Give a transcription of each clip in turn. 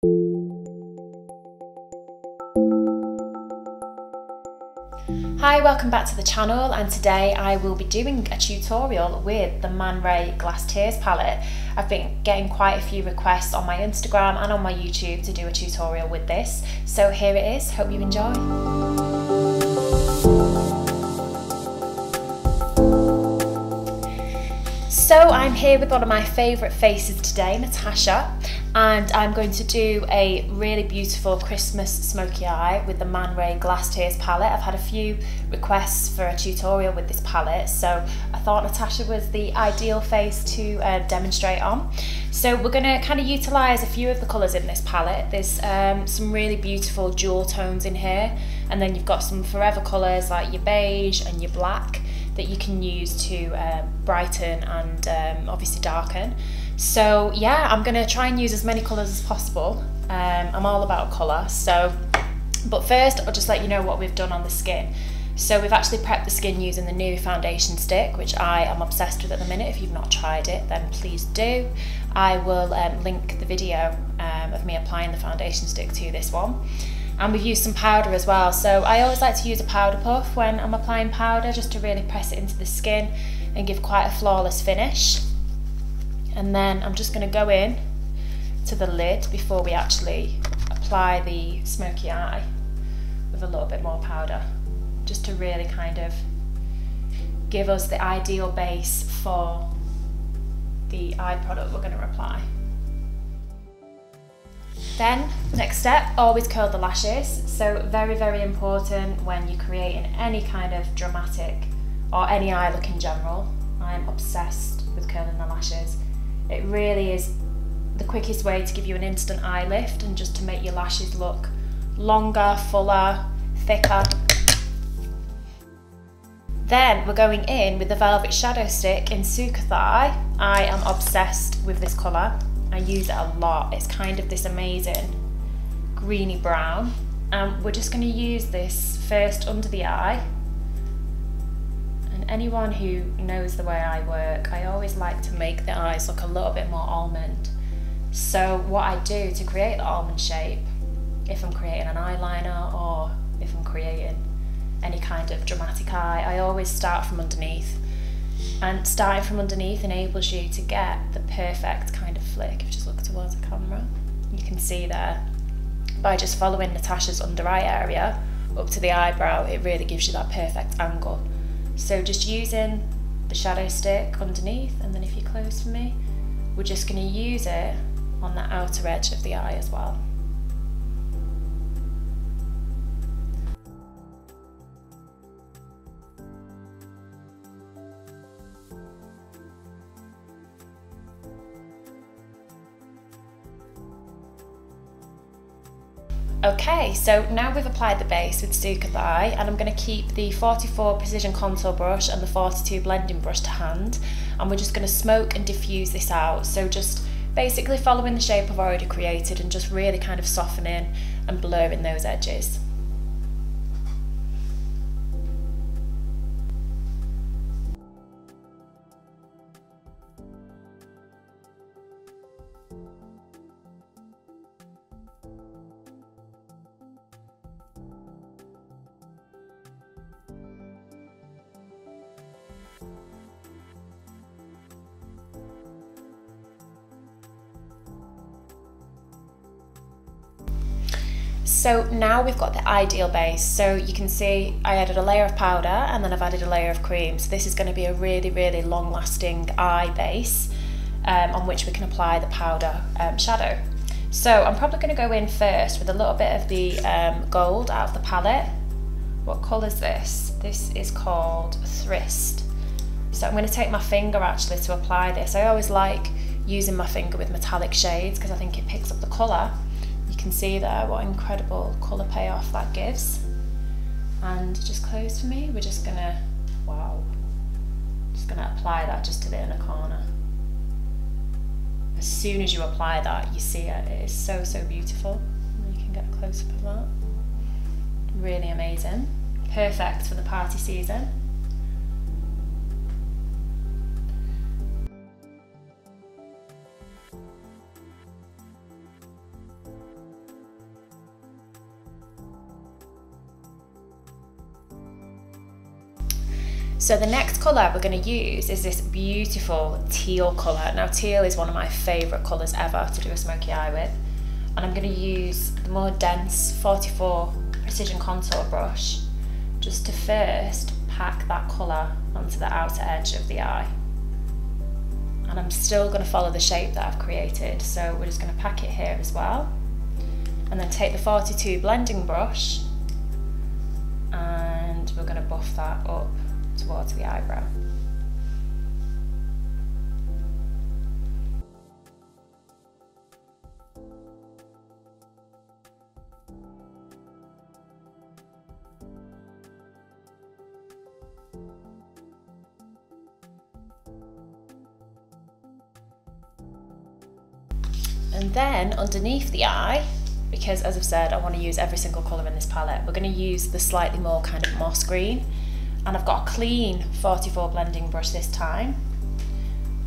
Hi, welcome back to the channel, and today I will be doing a tutorial with the Man Ray Glass Tears palette. I've been getting quite a few requests on my Instagram and on my YouTube to do a tutorial with this, so here it is. Hope you enjoy. So I'm here with one of my favourite faces today, Natasha, and I'm going to do a really beautiful Christmas smoky eye with the Man Ray Glass Tears palette. I've had a few requests for a tutorial with this palette, so I thought Natasha was the ideal face to demonstrate on. So we're going to kind of utilise a few of the colours in this palette. There's some really beautiful jewel tones in here, and then you've got some forever colours like your beige and your black that you can use to brighten and obviously darken. So yeah, I'm gonna try and use as many colours as possible. I'm all about colour, but first I'll just let you know what we've done on the skin. So we've actually prepped the skin using the new foundation stick, which I am obsessed with at the minute. If you've not tried it, then please do. I will link the video of me applying the foundation stick to this one. And we've used some powder as well, so I always like to use a powder puff when I'm applying powder, just to really press it into the skin and give quite a flawless finish. And then I'm just going to go in to the lid before we actually apply the smoky eye with a little bit more powder, just to really kind of give us the ideal base for the eye product we're going to apply. Then, next step, always curl the lashes. So very, very important when you're creating any kind of dramatic or any eye look in general. I'm obsessed with curling the lashes. It really is the quickest way to give you an instant eye lift and just to make your lashes look longer, fuller, thicker. Then we're going in with the Velvet Shadow Stick in Thigh. I am obsessed with this colour. I use it a lot. It's kind of this amazing greeny brown, and we're just going to use this first under the eye. And anyone who knows the way I work, I always like to make the eyes look a little bit more almond. So what I do to create the almond shape, if I'm creating an eyeliner or if I'm creating any kind of dramatic eye, I always start from underneath. And starting from underneath enables you to get the perfect kind of flick. If you just look towards the camera, you can see there, by just following Natasha's under eye area up to the eyebrow, it really gives you that perfect angle. So just using the shadow stick underneath, and then if you close for me, we're just going to use it on the outer edge of the eye as well. Okay, so now we've applied the base with Thigh, and I'm going to keep the 44 precision contour brush and the 42 blending brush to hand, and we're just going to smoke and diffuse this out. So just basically following the shape I've already created and just really kind of softening and blurring those edges. So now we've got the ideal base. So you can see I added a layer of powder and then I've added a layer of cream. So this is going to be a really, really long lasting eye base on which we can apply the powder shadow. So I'm probably going to go in first with a little bit of the gold out of the palette. What colour is this? This is called Thrist. So I'm going to take my finger actually to apply this. I always like using my finger with metallic shades because I think it picks up the colour. You can see there what incredible colour payoff that gives. And just close for me, we're just gonna, wow, just gonna apply that just to the inner corner. As soon as you apply that, you see it, it is so, so beautiful. You can get a close up of that. Really amazing. Perfect for the party season. So the next colour we're going to use is this beautiful teal colour. Now teal is one of my favourite colours ever to do a smoky eye with. And I'm going to use the more dense 44 precision contour brush just to first pack that colour onto the outer edge of the eye. And I'm still going to follow the shape that I've created, so we're just going to pack it here as well. And then take the 42 blending brush and we're going to buff that up towards the eyebrow. And then underneath the eye, because as I've said, I want to use every single colour in this palette, we're going to use the slightly more kind of moss green. And I've got a clean 44 blending brush this time.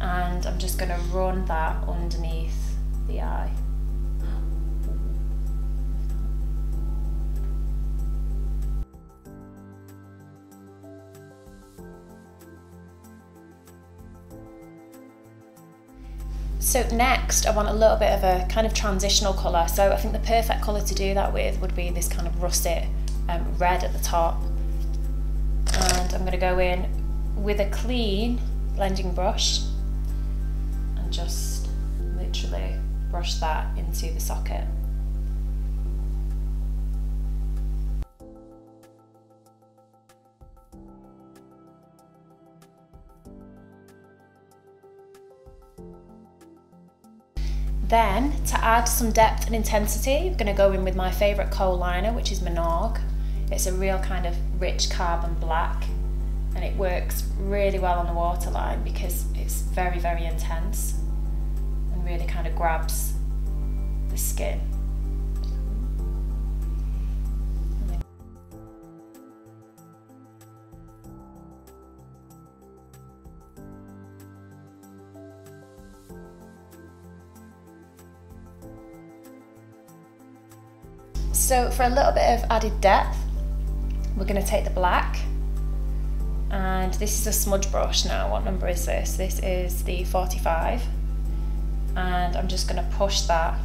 And I'm just going to run that underneath the eye. So next I want a little bit of a kind of transitional colour, so I think the perfect colour to do that with would be this kind of russet red at the top. And I'm going to go in with a clean blending brush and just literally brush that into the socket. Then, to add some depth and intensity, I'm going to go in with my favourite kohl liner, which is Minogue. It's a real kind of rich carbon black, and it works really well on the waterline because it's very, very intense and really kind of grabs the skin. So for a little bit of added depth, we're going to take the black, and this is a smudge brush now. What number is this? This is the 45, and I'm just going to push that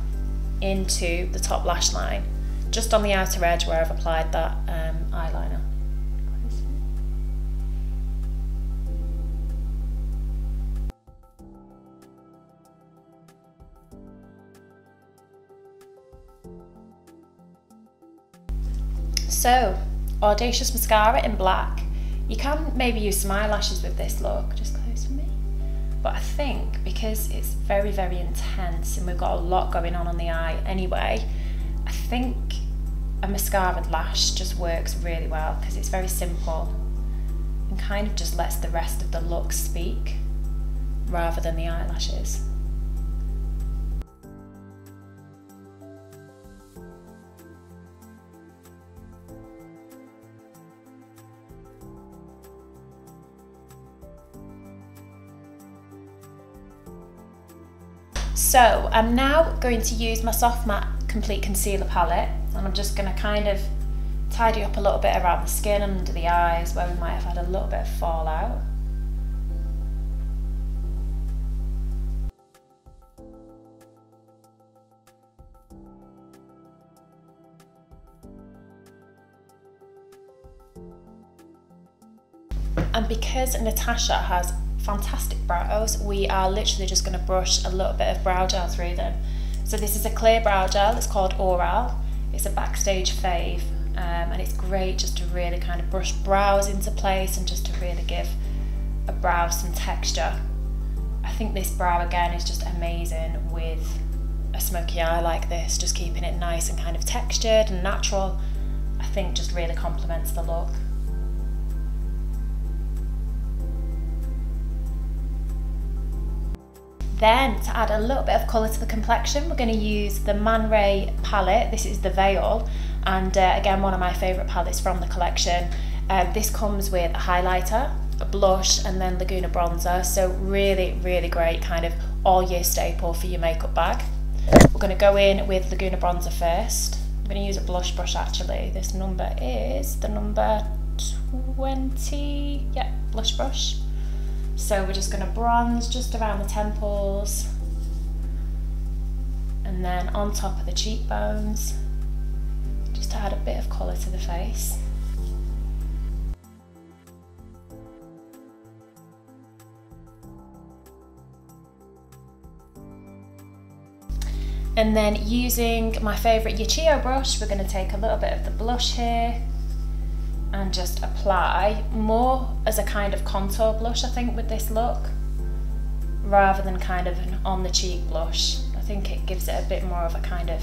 into the top lash line, just on the outer edge where I've applied that eyeliner. So, Audacious mascara in black. You can maybe use some eyelashes with this look, just close for me. But I think because it's very, very intense and we've got a lot going on the eye anyway, I think a mascara lash just works really well because it's very simple and kind of just lets the rest of the look speak rather than the eyelashes. So I'm now going to use my Soft Matte Complete Concealer palette, and I'm just going to kind of tidy up a little bit around the skin and under the eyes where we might have had a little bit of fallout. And because Natasha has fantastic brows, we are literally just going to brush a little bit of brow gel through them. So this is a clear brow gel, it's called Oral. It's a Backstage fave, and it's great just to really kind of brush brows into place and just to really give a brow some texture. I think this brow again is just amazing with a smoky eye like this, just keeping it nice and kind of textured and natural. I think just really complements the look. Then, to add a little bit of colour to the complexion, we're going to use the Man Ray palette. This is the Veil, and again, one of my favourite palettes from the collection. This comes with a highlighter, a blush, and then Laguna bronzer, so really, really great kind of all-year staple for your makeup bag. We're going to go in with Laguna bronzer first. I'm going to use a blush brush actually. This number is the number 20, yeah, blush brush. So we're just going to bronze just around the temples and then on top of the cheekbones, just to add a bit of colour to the face. And then using my favourite Yachio brush, we're going to take a little bit of the blush here and just apply more as a kind of contour blush, I think, with this look, rather than kind of an on the cheek blush. I think it gives it a bit more of a kind of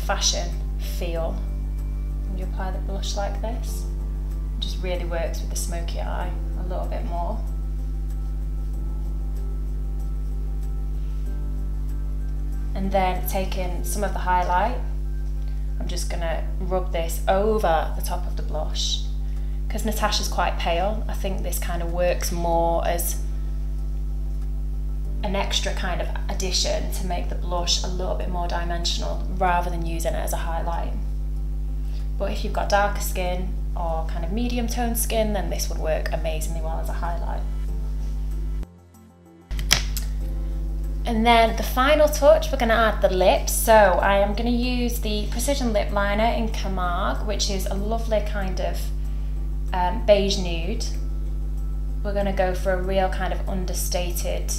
fashion feel when you apply the blush like this. It just really works with the smoky eye a little bit more. And then taking some of the highlight, I'm just gonna rub this over the top of the blush. Because Natasha's quite pale, I think this kind of works more as an extra kind of addition to make the blush a little bit more dimensional rather than using it as a highlight. But if you've got darker skin or kind of medium toned skin, then this would work amazingly well as a highlight. And then the final touch, we're going to add the lips. So I am going to use the Precision Lip Liner in Camargue, which is a lovely kind of beige nude. We're going to go for a real kind of understated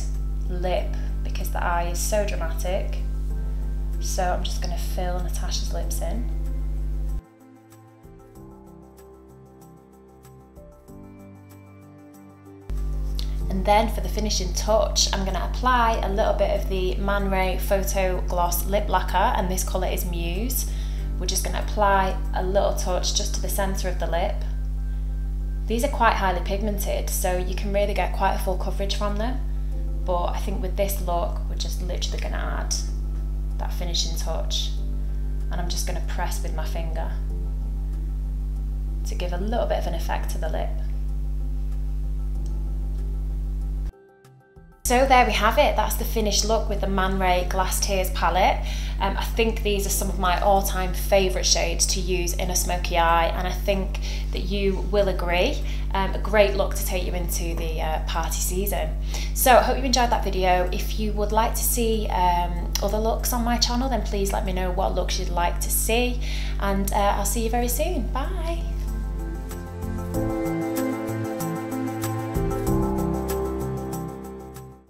lip because the eye is so dramatic. So I'm just going to fill Natasha's lips in. And then for the finishing touch, I'm going to apply a little bit of the Man Ray Photo Gloss Lip Lacquer, and this colour is Muse. We're just going to apply a little touch just to the centre of the lip. These are quite highly pigmented, so you can really get quite a full coverage from them. But I think with this look, we're just literally going to add that finishing touch. And I'm just going to press with my finger to give a little bit of an effect to the lip. So there we have it, that's the finished look with the Man Ray Glass Tears palette. I think these are some of my all-time favourite shades to use in a smoky eye, and I think that you will agree. A great look to take you into the party season. So I hope you enjoyed that video. If you would like to see other looks on my channel, then please let me know what looks you'd like to see, and I'll see you very soon. Bye!